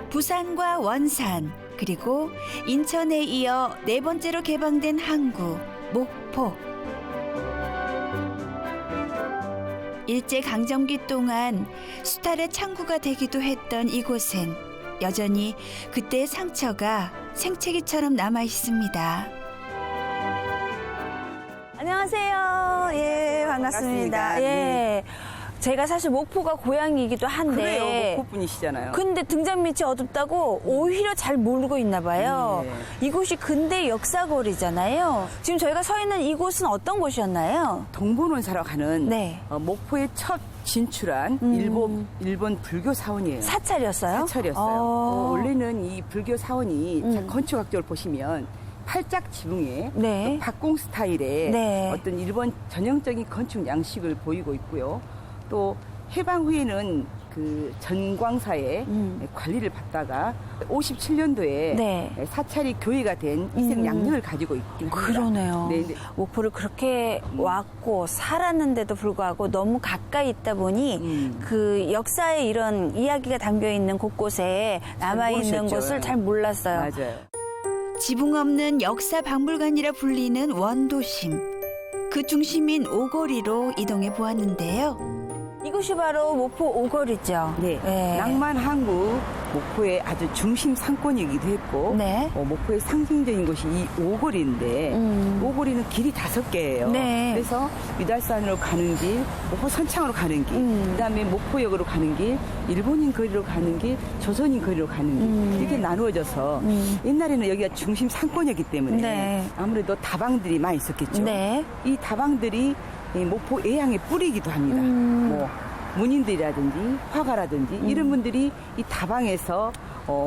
부산과 원산, 그리고 인천에 이어 네 번째로 개방된 항구, 목포. 일제강점기 동안 수탈의 창구가 되기도 했던 이곳엔 여전히 그때의 상처가 생채기처럼 남아 있습니다. 안녕하세요. 예, 반갑습니다. 예. 제가 사실 목포가 고향이기도 한데. 그래요, 목포 분이시잖아요. 근데 등잔 밑이 어둡다고 오히려 잘 모르고 있나 봐요. 이곳이 근대 역사거리잖아요. 지금 저희가 서 있는 이곳은 어떤 곳이었나요? 동본원사로 가는 네. 목포에 첫 진출한 일본 불교 사원이에요. 사찰이었어요? 사찰이었어요. 원래는 이 불교 사원이 건축학적으로 보시면 팔짝 지붕에 네. 또 박공 스타일의 네. 어떤 일본 전형적인 건축 양식을 보이고 있고요. 또 해방 후에는 그 전광사의 관리를 받다가 57년도에 네. 사찰이 교회가 된 이색 양력을 가지고 있긴 합니다. 그러네요. 네, 네. 목포를 그렇게 왔고 살았는데도 불구하고 너무 가까이 있다 보니 그 역사의 이런 이야기가 담겨 있는 곳곳에 남아있는 모르셨죠. 것을 잘 몰랐어요. 맞아요. 지붕 없는 역사 박물관이라 불리는 원도심. 그 중심인 오거리로 이동해 보았는데요. 이곳이 바로 목포 오거리죠. 네. 네. 낭만 항구 목포의 아주 중심 상권이기도 했고 네. 목포의 상징적인 곳이 이 오거리인데 오거리는 길이 5개예요. 네. 그래서 유달산으로 가는 길, 목포 선창으로 가는 길, 그다음에 목포역으로 가는 길, 일본인 거리로 가는 길, 조선인 거리로 가는 길 이렇게 나누어져서 옛날에는 여기가 중심 상권이었기 때문에 네. 아무래도 다방들이 많이 있었겠죠. 네. 이 다방들이 이 목포 외향의 뿌리이기도 합니다. 뭐 문인들이라든지 화가라든지 이런 분들이 이 다방에서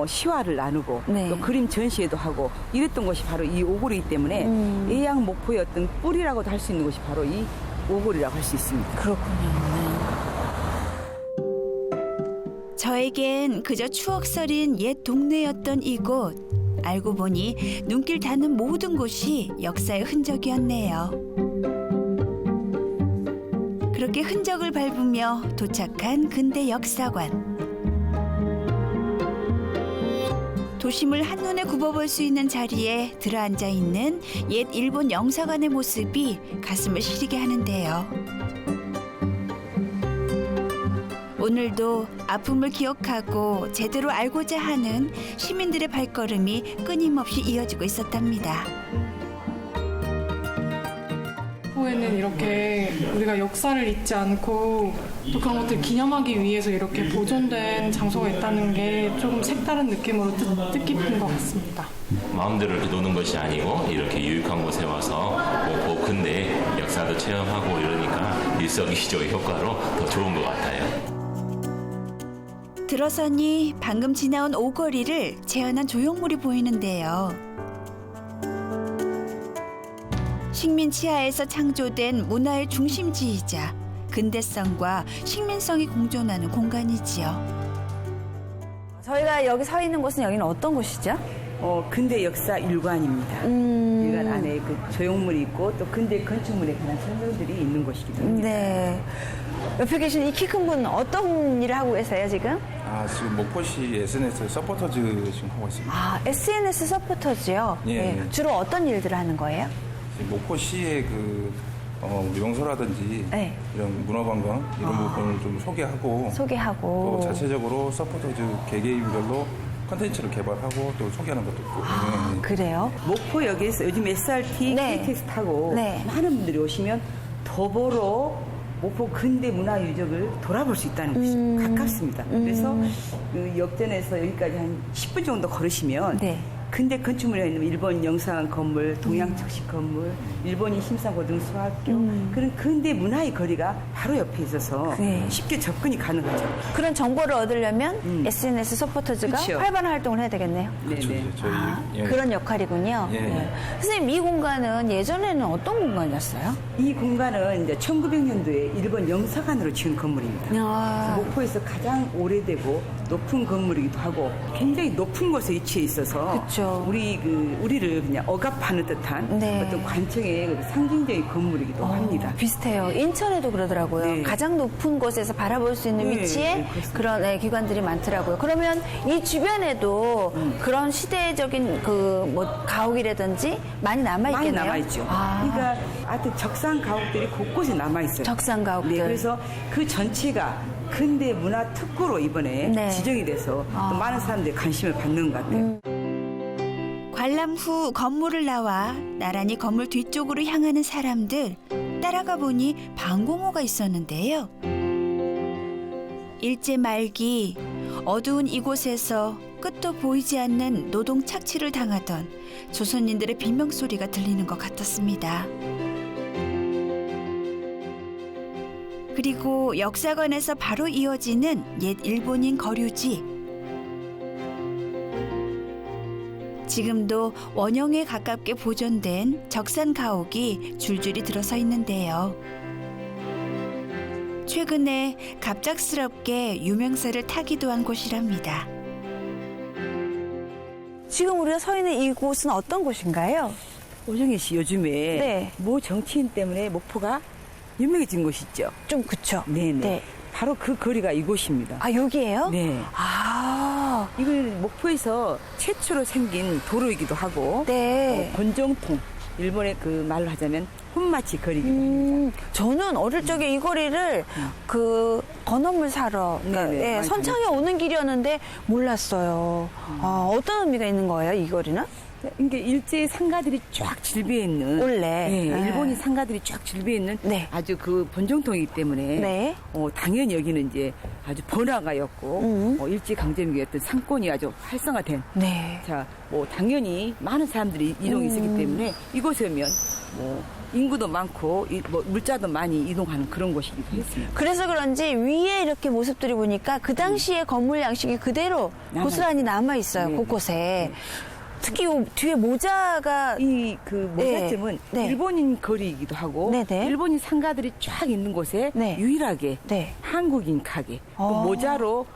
시화를 나누고 네. 또 그림 전시회도 하고 이랬던 곳이 바로 이 오거리이기 때문에 외양 목포의 어떤 뿌리라고도 할 수 있는 곳이 바로 이 오거리라고 할 수 있습니다. 그렇군요. 저에겐 그저 추억서린 옛 동네였던 이곳. 알고 보니 눈길 닿는 모든 곳이 역사의 흔적이었네요. 그렇게 흔적을 밟으며 도착한 근대 역사관. 도심을 한눈에 굽어볼 수 있는 자리에 들어앉아 있는 옛 일본 영사관의 모습이 가슴을 시리게 하는데요. 오늘도 아픔을 기억하고 제대로 알고자 하는 시민들의 발걸음이 끊임없이 이어지고 있었답니다. 목포에는 이렇게 우리가 역사를 잊지 않고 또 그런 것들 기념하기 위해서 이렇게 보존된 장소가 있다는 게 조금 색다른 느낌으로 뜻깊은 것 같습니다. 마음대로 이렇게 노는 것이 아니고 이렇게 유익한 곳에 와서 목포 근대 역사도 체험하고 이러니까 일석이조 효과로 더 좋은 것 같아요. 들어서니 방금 지나온 오거리를 재현한 조형물이 보이는데요. 식민 치하에서 창조된 문화의 중심지이자 근대성과 식민성이 공존하는 공간이지요. 저희가 여기 서 있는 곳은 여기는 어떤 곳이죠? 근대 역사 일관입니다. 일관 안에 그 조형물이 있고 또 근대 건축물에 관한 설명들이 있는 곳이기도 합니다. 네. 옆에 계신 이 키 큰 분은 어떤 일을 하고 계세요, 지금? 지금 목포시 SNS 서포터즈 지금 하고 있습니다. 아, SNS 서포터즈요? 예. 네. 주로 어떤 일들을 하는 거예요? 목포시의 명소라든지 네. 이런 문화관광 이런 부분을 좀 소개하고 소개하고. 또 자체적으로 서포터즈 개개인별로 컨텐츠를 개발하고 또 소개하는 것도 있고. 네. 그래요? 목포역에서 요즘 SRT, 네. KTX 타고 네. 많은 분들이 오시면 도보로 목포 근대 문화 유적을 돌아볼 수 있다는 곳이 가깝습니다. 그래서 그 역전에서 여기까지 한 10분 정도 걸으시면 네. 근대 건축물에 있는 일본 영사관 건물, 동양특식 건물, 일본인 심사고등수학교 그런 근대 문화의 거리가 바로 옆에 있어서 네. 쉽게 접근이 가능하죠. 그런 정보를 얻으려면 SNS 서포터즈가 그쵸. 활발한 활동을 해야 되겠네요. 네네. 저희 예. 그런 역할이군요. 예. 네. 선생님, 이 공간은 예전에는 어떤 공간이었어요? 이 공간은 이제 1900년도에 일본 영사관으로 지은 건물입니다. 아. 목포에서 가장 오래되고 높은 건물이기도 하고 굉장히 높은 곳에 위치해 있어서 그쵸. 그렇죠. 우리를 그냥 억압하는 듯한 네. 어떤 관청의 그 상징적인 건물이기도 합니다. 비슷해요. 인천에도 그러더라고요. 네. 가장 높은 곳에서 바라볼 수 있는 네, 위치에 네, 그렇습니다. 그런 기관들이 많더라고요. 그러면 이 주변에도 그런 시대적인 가옥이라든지 많이 남아있겠네요. 많이 남아있죠. 아. 그러니까 하여튼 적산 가옥들이 곳곳에 남아있어요. 적산 가옥들. 네, 그래서 그 전체가 근대 문화 특구로 이번에 네. 지정이 돼서 또 많은 사람들이 관심을 받는 것 같아요. 관람 후 건물을 나와 나란히 건물 뒤쪽으로 향하는 사람들 따라가 보니 방공호가 있었는데요. 일제 말기 어두운 이곳에서 끝도 보이지 않는 노동 착취를 당하던 조선인들의 비명소리가 들리는 것 같았습니다. 그리고 역사관에서 바로 이어지는 옛 일본인 거류지. 지금도 원형에 가깝게 보존된 적산 가옥이 줄줄이 들어서 있는데요. 최근에 갑작스럽게 유명세를 타기도 한 곳이랍니다. 지금 우리가 서 있는 이곳은 어떤 곳인가요? 오정혜 씨 요즘에 네. 모 정치인 때문에 목포가 유명해진 곳이 있죠. 좀 그쵸? 네네. 네. 바로 그 거리가 이곳입니다. 아, 여기예요? 네. 아, 이건 목포에서 최초로 생긴 도로이기도 하고 네. 권정통 일본의 그 말로 하자면 혼마치 거리이기도 합니다. 저는 어릴 적에 이 거리를 건어물 사러 네네, 많이 선창에 오는 길이었는데 몰랐어요. 어떤 의미가 있는 거예요, 이 거리는? 이게 일제 상가들이 쫙 질비해 있는 원래. 네, 네. 일본인 상가들이 쫙 질비해 있는 네. 아주 그 본정통이기 때문에 네. 당연히 여기는 이제 아주 번화가였고 일제 강점기였던 상권이 아주 활성화된 네. 자, 당연히 많은 사람들이 이동이 있었기 때문에 이곳에 오면 인구도 많고 물자도 많이 이동하는 그런 곳이기도 했습니다. 그래서 그런지 위에 이렇게 모습들이 보니까 그 당시의 건물 양식이 그대로 고스란히 남아있어요, 네. 곳곳에. 특히 요 뒤에 모자가 이 그 모자점은 네. 일본인 거리이기도 하고 네네. 일본인 상가들이 쫙 있는 곳에 네. 유일하게 네. 한국인 가게 그 모자로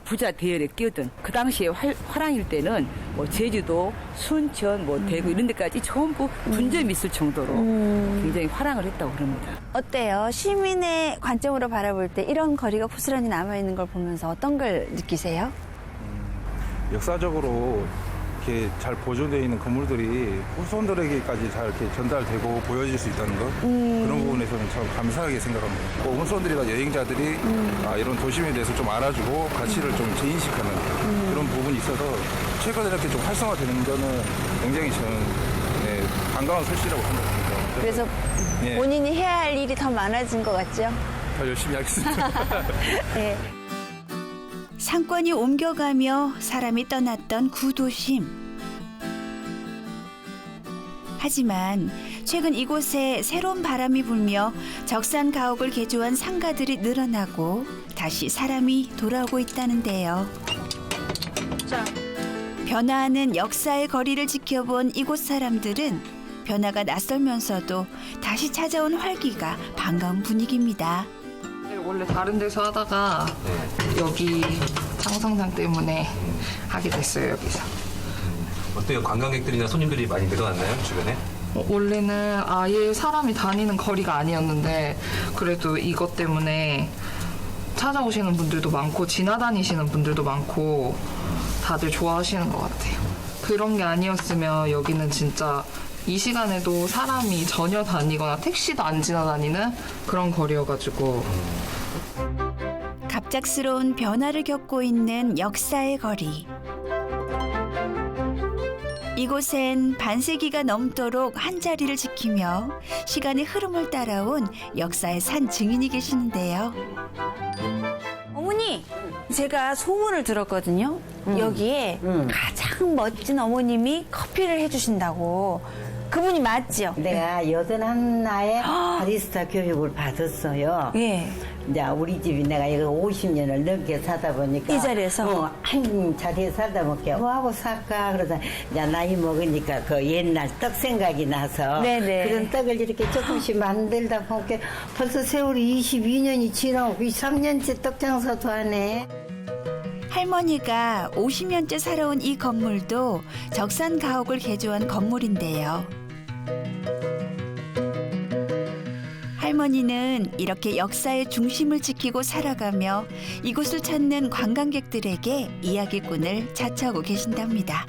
부자 대열에 끼어든 그 당시에 화랑일 때는 제주도, 순천, 대구 이런 데까지 전부 분점이 있을 정도로 굉장히 화랑을 했다고 그럽니다. 어때요? 시민의 관점으로 바라볼 때 이런 거리가 고스란히 남아있는 걸 보면서 어떤 걸 느끼세요? 역사적으로 이렇게 잘 보존되어 있는 건물들이 후손들에게까지 잘 이렇게 전달되고 보여질 수 있다는 것 그런 부분에서는 참 감사하게 생각합니다. 후손들이나 여행자들이 이런 도심에 대해서 좀 알아주고 가치를 좀 재인식하는 그런 부분이 있어서 최근에 이렇게 좀 활성화되는 거는 굉장히 저는 반가운 소식이라고 생각합니다. 그래서 예. 본인이 해야 할 일이 더 많아진 것 같죠? 더 열심히 하겠습니다. 네. 상권이 옮겨가며 사람이 떠났던 구도심. 하지만 최근 이곳에 새로운 바람이 불며 적산 가옥을 개조한 상가들이 늘어나고 다시 사람이 돌아오고 있다는데요. 변화하는 역사의 거리를 지켜본 이곳 사람들은 변화가 낯설면서도 다시 찾아온 활기가 반가운 분위기입니다. 원래 다른 데서 하다가 여기 장성장 때문에 하게 됐어요, 여기서. 어때요? 관광객들이나 손님들이 많이 늘어났나요, 주변에? 원래는 아예 사람이 다니는 거리가 아니었는데 그래도 이것 때문에 찾아오시는 분들도 많고 지나다니시는 분들도 많고 다들 좋아하시는 것 같아요. 그런 게 아니었으면 여기는 진짜 이 시간에도 사람이 전혀 다니거나 택시도 안 지나다니는 그런 거리여가지고 갑작스러운 변화를 겪고 있는 역사의 거리. 이곳엔 반세기가 넘도록 한자리를 지키며 시간의 흐름을 따라온 역사의 산 증인이 계시는데요. 어머니, 제가 소문을 들었거든요. 여기에 가장 멋진 어머님이 커피를 해주신다고. 그분이 맞죠? 내가 81나에 바리스타 교육을 받았어요. 예. 이제 우리 집이 내가 이거 50년을 넘게 살다 보니까 이 자리에서? 한 자리에 살다 보니까 뭐 하고 살까 그러다 이제 나이 먹으니까 그 옛날 떡 생각이 나서 네네. 그런 떡을 이렇게 조금씩 만들다 보니까 벌써 세월이 22년이 지나고 3년째 떡 장사도 하네. 할머니가 50년째 살아온 이 건물도 적산 가옥을 개조한 건물인데요. 할머니는 이렇게 역사의 중심을 지키고 살아가며 이곳을 찾는 관광객들에게 이야기꾼을 자처하고 계신답니다.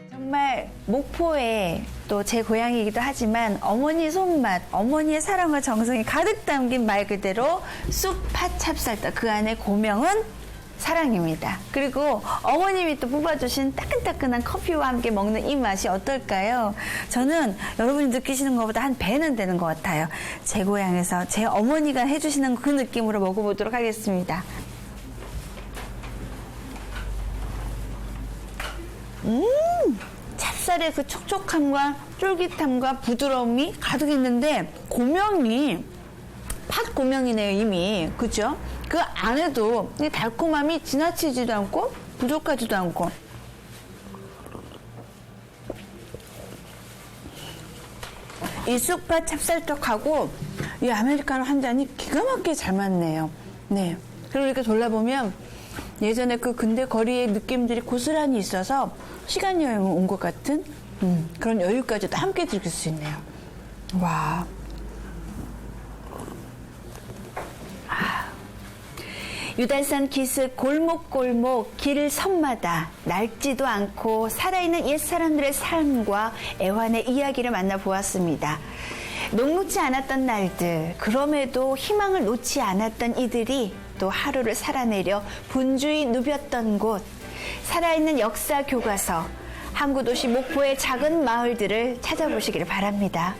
정말 목포에 또 제 고향이기도 하지만 어머니 손맛, 어머니의 사랑과 정성이 가득 담긴 말 그대로 쑥팥 찹쌀떡, 그 안에 고명은 사랑입니다. 그리고 어머님이 또 뽑아주신 따끈따끈한 커피와 함께 먹는 이 맛이 어떨까요? 저는 여러분이 느끼시는 것보다 한 배는 되는 것 같아요. 제 고향에서 제 어머니가 해주시는 그 느낌으로 먹어보도록 하겠습니다. 찹쌀의 그 촉촉함과 쫄깃함과 부드러움이 가득 있는데 고명이 팥 고명이네요, 이미. 그죠? 그 안에도 이 달콤함이 지나치지도 않고 부족하지도 않고. 이 쑥팥 찹쌀떡하고 이 아메리카노 한 잔이 기가 막히게 잘 맞네요. 네. 그리고 이렇게 돌아보면 예전에 그 근대 거리의 느낌들이 고스란히 있어서 시간 여행을 온 것 같은 그런 여유까지도 함께 즐길 수 있네요. 와. 유달산 기슭 골목골목 길 섬마다 낡지도 않고 살아있는 옛사람들의 삶과 애환의 이야기를 만나보았습니다. 녹록지 않았던 날들, 그럼에도 희망을 놓지 않았던 이들이 또 하루를 살아내려 분주히 누볐던 곳, 살아있는 역사 교과서, 항구도시 목포의 작은 마을들을 찾아보시기를 바랍니다.